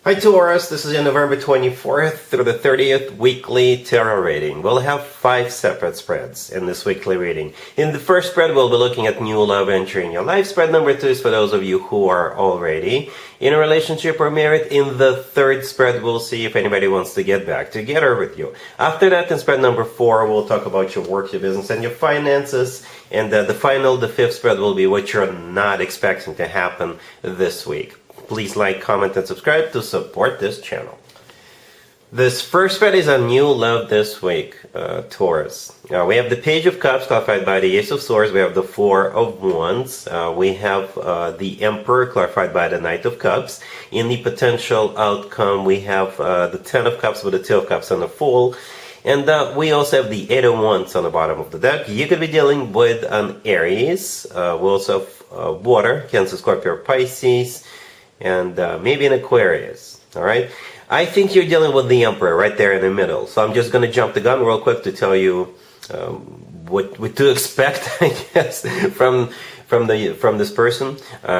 Hi Taurus, this is your November 24th through the 30th weekly tarot reading. We'll have 5 separate spreads in this weekly reading. In the first spread, we'll be looking at new love entering your life. Spread number 2 is for those of you who are already in a relationship or married. In the third spread, we'll see if anybody wants to get back together with you. After that, in spread number 4, we'll talk about your work, your business, and your finances. And the fifth spread will be what you're not expecting to happen this week. Please like, comment, and subscribe to support this channel. This first spread is on new love this week, Taurus. We have the Page of Cups, clarified by the Ace of Swords. We have the Four of Wands. We have the Emperor, clarified by the Knight of Cups. In the potential outcome, we have the Ten of Cups with the Two of Cups and the Fool. And we also have the Eight of Wands on the bottom of the deck. You could be dealing with an Aries. We also have Water, Cancer, Scorpio, Pisces, and maybe an Aquarius. All right, I think you're dealing with the Emperor right there in the middle. So I'm just going to jump the gun real quick to tell you what to expect, I guess, from this person.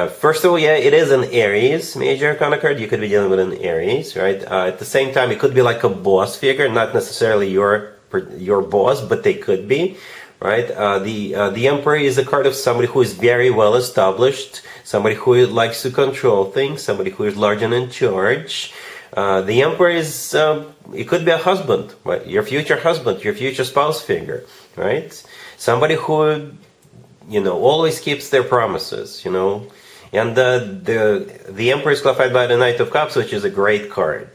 First of all, yeah, it is an Aries major arcana card. You could be dealing with an Aries, right? At the same time, it could be like a boss figure, not necessarily your boss, but they could be. Right, the Emperor is a card of somebody who is very well established, somebody who likes to control things, somebody who is large and in charge. The Emperor is, it could be a husband, right? Your future husband, your future spouse figure, right? Somebody who, always keeps their promises, And the Emperor is clarified by the Knight of Cups, which is a great card.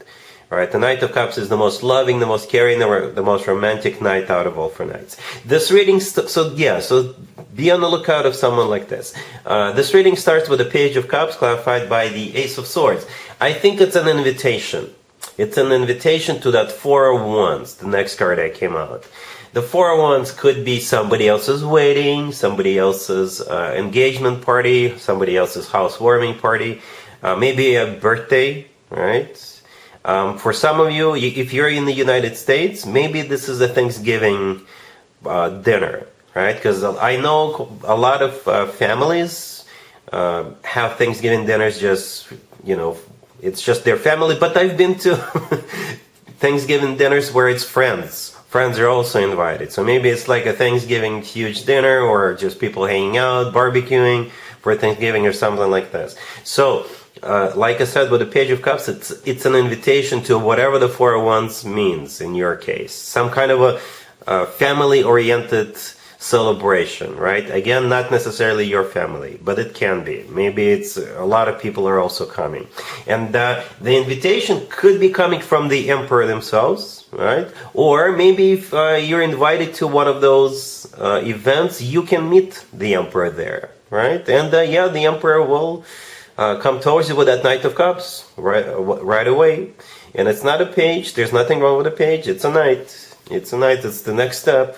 Right, the Knight of Cups is the most loving, the most caring, the most romantic knight out of all 4 knights. This reading, so be on the lookout of someone like this. This reading starts with the Page of Cups, clarified by the Ace of Swords. I think it's an invitation. It's an invitation to that Four of Wands, the next card that came out. The Four of Wands could be somebody else's wedding, somebody else's engagement party, somebody else's housewarming party, maybe a birthday, right? For some of you, if you're in the United States, maybe this is a Thanksgiving dinner, right? Because I know a lot of families have Thanksgiving dinners just, it's just their family. But I've been to Thanksgiving dinners where it's friends. Friends are also invited. So maybe it's like a Thanksgiving huge dinner or just people hanging out, barbecuing for Thanksgiving or something like this. So, like I said, with the Page of Cups, it's an invitation to whatever the Four of Wands means in your case. Some kind of a family-oriented celebration, right? Again, not necessarily your family, but it can be. Maybe it's a lot of people are also coming. And the invitation could be coming from the Emperor themselves, right? Or maybe if you're invited to one of those events, you can meet the Emperor there, right? And the Emperor will come towards you with that Knight of Cups right away. And it's not a page. There's nothing wrong with a page. It's a knight. It's a knight. It's the next step.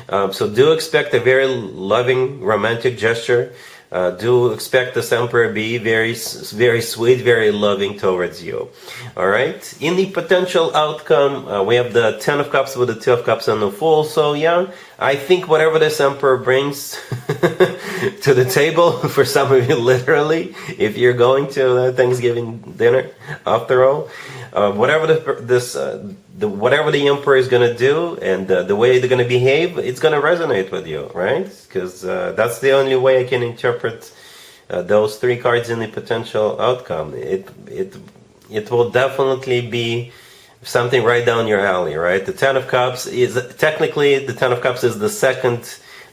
So do expect a very loving, romantic gesture. Do expect this Emperor to be very, very sweet, very loving towards you. All right. In the potential outcome, we have the Ten of Cups with the Two of Cups and the Fool. So I think whatever this Emperor brings to the table, for some of you, literally, if you're going to a Thanksgiving dinner, after all, whatever the Emperor is going to do and the way they're going to behave, it's going to resonate with you, right? Because that's the only way I can interpret those 3 cards in the potential outcome. It will definitely be something right down your alley, right? The Ten of Cups is technically the second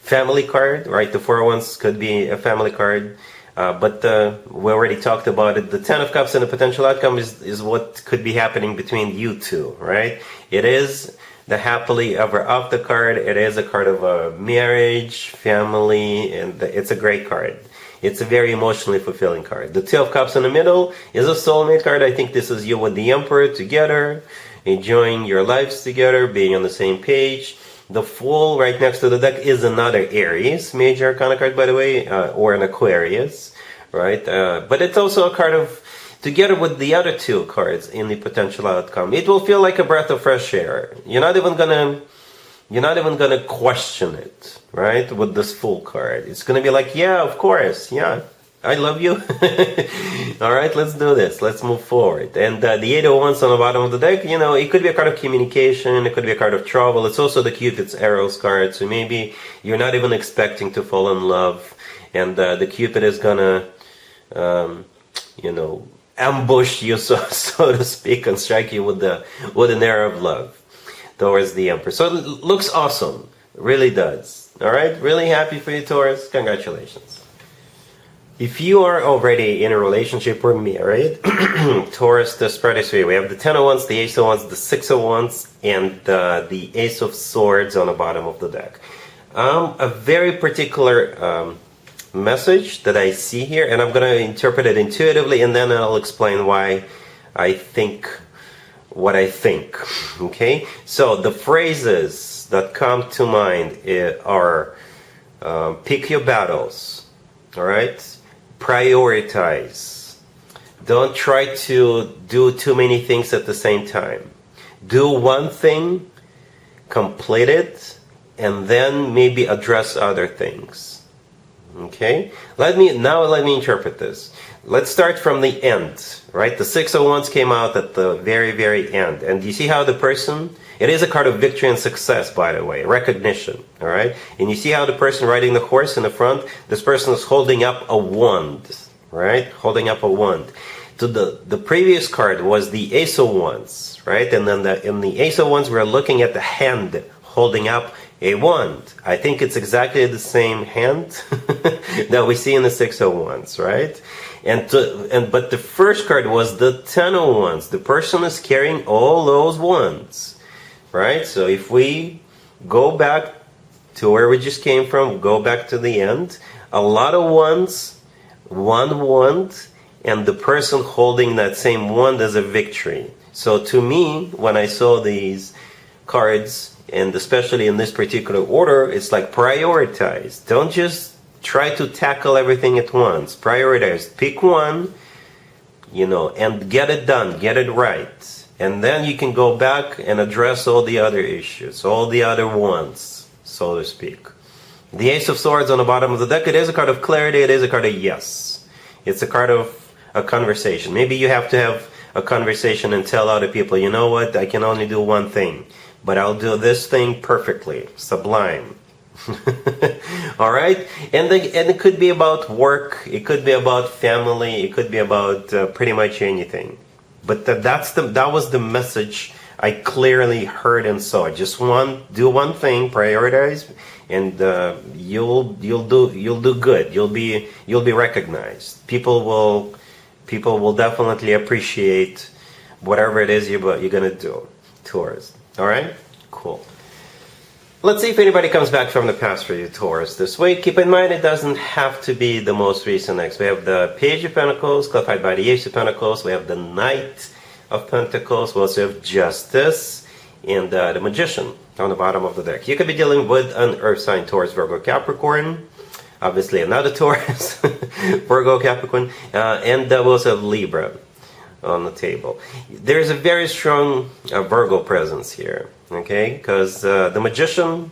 family card, right? The Four of Wands could be a family card. But we already talked about it. The Ten of Cups and the potential outcome is what could be happening between you two, right? It is the happily ever after card. It is a card of a marriage, family, and it's a great card. It's a very emotionally fulfilling card. The Two of Cups in the middle is a soulmate card. I think this is you with the Emperor together, enjoying your lives together, being on the same page. The Fool right next to the deck is another Aries major arcana card, by the way, or an Aquarius, right? But it's also a card of, together with the other 2 cards in the potential outcome, it will feel like a breath of fresh air. You're not even gonna question it, right? With this Fool card, it's gonna be like, yeah, of course, yeah, I love you. All right, let's do this. Let's move forward. And the Eight of Wands on the bottom of the deck, you know, it could be a card of communication. It could be a card of travel. It's also the Cupid's arrows card. So maybe you're not even expecting to fall in love. And the Cupid is gonna, you know, ambush you, so to speak, and strike you with an arrow of love towards the Emperor. So it looks awesome. It really does. All right, really happy for you, Taurus. Congratulations. If you are already in a relationship or married, Taurus, the spread is for you. We have the Ten of Wands, the Ace of Wands, the Six of Wands, and the Ace of Swords on the bottom of the deck. A very particular message that I see here, and I'm going to interpret it intuitively, and then I'll explain why I think what I think. Okay? So the phrases that come to mind are pick your battles. All right? Prioritize. Don't try to do too many things at the same time. Do one thing, complete it, and then maybe address other things. Okay? Let me interpret this. Let's start from the end, right? The Six of Wands came out at the very, very end. And you see how the person, it is a card of victory and success, by the way, recognition, all right? And you see how the person riding the horse in the front, this person is holding up a wand, right? Holding up a wand. So the previous card was the Ace of Wands, right? And then in the Ace of Wands, we're looking at the hand holding up a wand. I think it's exactly the same hand that we see in the Six of Wands, right? But the first card was the Ten of Wands. The person is carrying all those wands, right? So if we go back to where we just came from, go back to the end, a lot of wands, one wand, and the person holding that same wand as a victory. So to me, when I saw these cards, and especially in this particular order, it's like prioritize. Don't just try to tackle everything at once. Prioritize. Pick one, you know, and get it done. Get it right. And then you can go back and address all the other issues, all the other ones, so to speak. The Ace of Swords on the bottom of the deck, it is a card of clarity. It is a card of yes. It's a card of a conversation. Maybe you have to have a conversation and tell other people, you know what, I can only do one thing, but I'll do this thing perfectly, sublime. All right, and it could be about work, it could be about family, it could be about pretty much anything. But that was the message I clearly heard and saw. Just do one thing, prioritize, and you'll do good. You'll be recognized. People will definitely appreciate whatever it is you're gonna do. Taurus. All right, cool. Let's see if anybody comes back from the past for you, Taurus, this week. Keep in mind, it doesn't have to be the most recent ex. We have the Page of Pentacles, clarified by the Ace of Pentacles. We have the Knight of Pentacles. We also have Justice and the Magician on the bottom of the deck. You could be dealing with an Earth sign, Taurus, Virgo, Capricorn. Obviously, another Taurus, Virgo, Capricorn. And we also have Libra on the table. There's a very strong Virgo presence here, okay? Because the Magician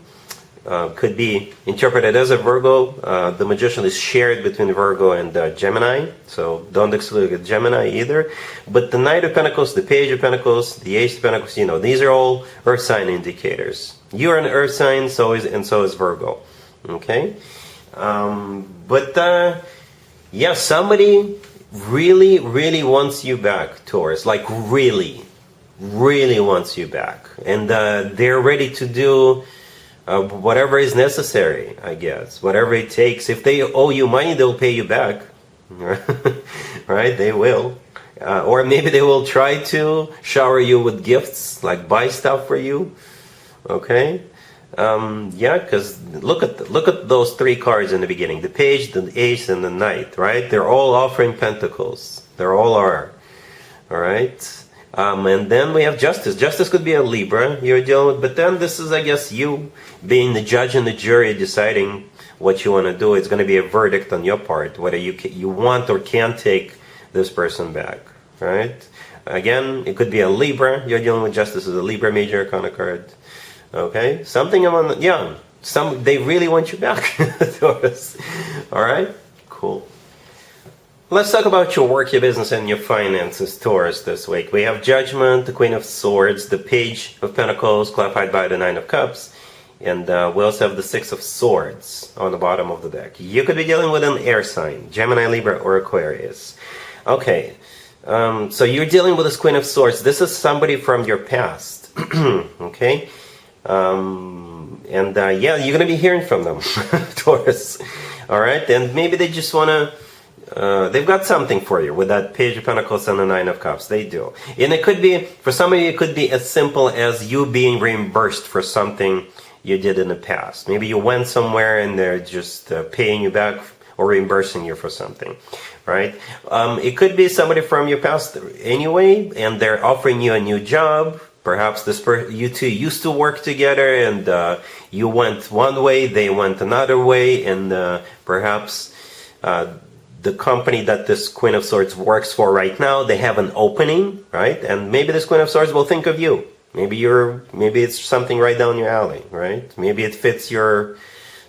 could be interpreted as a Virgo. The Magician is shared between Virgo and Gemini, so don't exclude Gemini either. But the Knight of Pentacles, the Page of Pentacles, the Ace of Pentacles, you know, these are all Earth sign indicators. You're an Earth sign, so is Virgo, okay? Yeah, somebody really wants you back, Taurus. Like really wants you back, and they're ready to do whatever is necessary, I guess, whatever it takes. If they owe you money, they'll pay you back. Right? They will, or maybe they will try to shower you with gifts, like buy stuff for you. Okay. Yeah, because look at those three cards in the beginning: the Page, the Ace, and the Knight. Right? They're all offering pentacles. They're all are. All right. And then we have Justice. Justice could be a Libra you're dealing with, but then this is, I guess, you being the judge and the jury, deciding what you want to do. It's going to be a verdict on your part, whether you want or can take this person back. Right? Again, it could be a Libra you're dealing with. Justice is a Libra major arcana card. Okay, something among the, they really want you back, Taurus. All right, cool. Let's talk about your work, your business, and your finances, Taurus, this week. We have Judgment, the Queen of Swords, the Page of Pentacles, clarified by the Nine of Cups, and we also have the Six of Swords on the bottom of the deck. You could be dealing with an air sign, Gemini, Libra, or Aquarius. Okay, so you're dealing with this Queen of Swords. This is somebody from your past, okay? Yeah, you're going to be hearing from them, Taurus. All right, and maybe they just want to, they've got something for you with that Page of Pentacles and the Nine of Cups. They do. And it could be, for some of you, it could be as simple as you being reimbursed for something you did in the past. Maybe you went somewhere and they're just paying you back or reimbursing you for something, right? It could be somebody from your past anyway, and they're offering you a new job. Perhaps you two used to work together, and you went one way, they went another way, and perhaps the company that this Queen of Swords works for right now, they have an opening, right? And maybe this Queen of Swords will think of you. Maybe it's something right down your alley, right? Maybe it fits your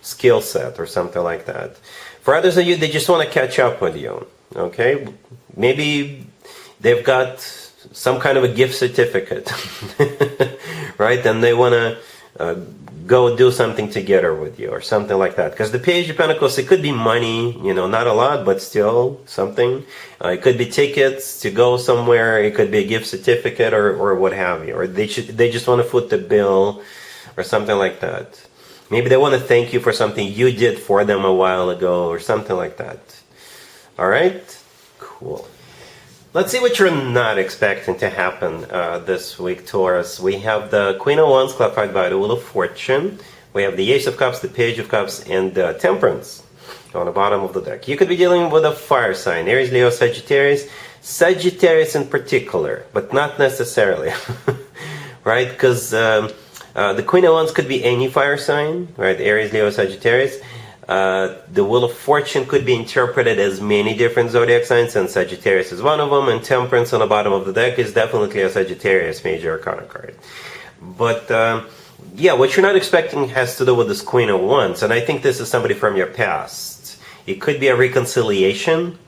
skill set or something like that. For others of you, they just want to catch up with you, okay? Maybe they've got some kind of a gift certificate, right? And they want to go do something together with you or something like that. Because the Page of Pentacles, it could be money, not a lot, but still something. It could be tickets to go somewhere. It could be a gift certificate or what have you. Or they just want to foot the bill or something like that. Maybe they want to thank you for something you did for them a while ago or something like that. All right? Cool. Let's see what you're not expecting to happen this week, Taurus. We have the Queen of Wands clarified by the Wheel of Fortune. We have the Ace of Cups, the Page of Cups, and Temperance on the bottom of the deck. You could be dealing with a fire sign, Aries, Leo, Sagittarius. Sagittarius in particular, but not necessarily, right? Because the Queen of Wands could be any fire sign, right? Aries, Leo, Sagittarius. The Wheel of Fortune could be interpreted as many different zodiac signs, and Sagittarius is one of them, and Temperance on the bottom of the deck is definitely a Sagittarius major arcana card. But yeah, what you're not expecting has to do with this Queen of Wands, and I think this is somebody from your past. It could be a reconciliation,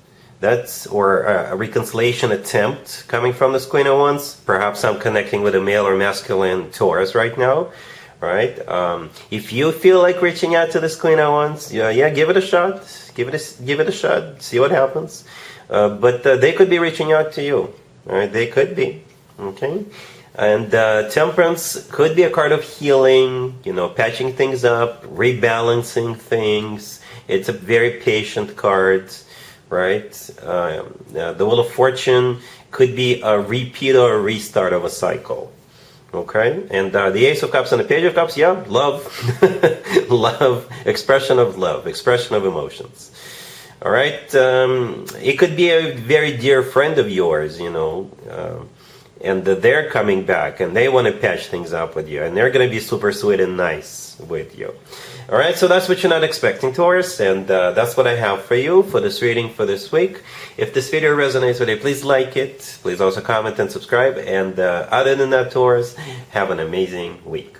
or a reconciliation attempt coming from this Queen of Wands. Perhaps I'm connecting with a male or masculine Taurus right now. Right? If you feel like reaching out to this Queen of Wands, yeah, give it a shot. Give it a shot. See what happens. But they could be reaching out to you. All right? They could be. Okay? And Temperance could be a card of healing, patching things up, rebalancing things. It's a very patient card, right? The Wheel of Fortune could be a repeat or a restart of a cycle. Okay, and the Ace of Cups and the Page of Cups, yeah, love, love, expression of love, expression of emotions. All right, it could be a very dear friend of yours, and they're coming back and they want to patch things up with you, and they're going to be super sweet and nice with you. All right, so that's what you're not expecting, Taurus, and that's what I have for you for this reading for this week. If this video resonates with you, please like it. Please also comment and subscribe. And other than that, Taurus, have an amazing week.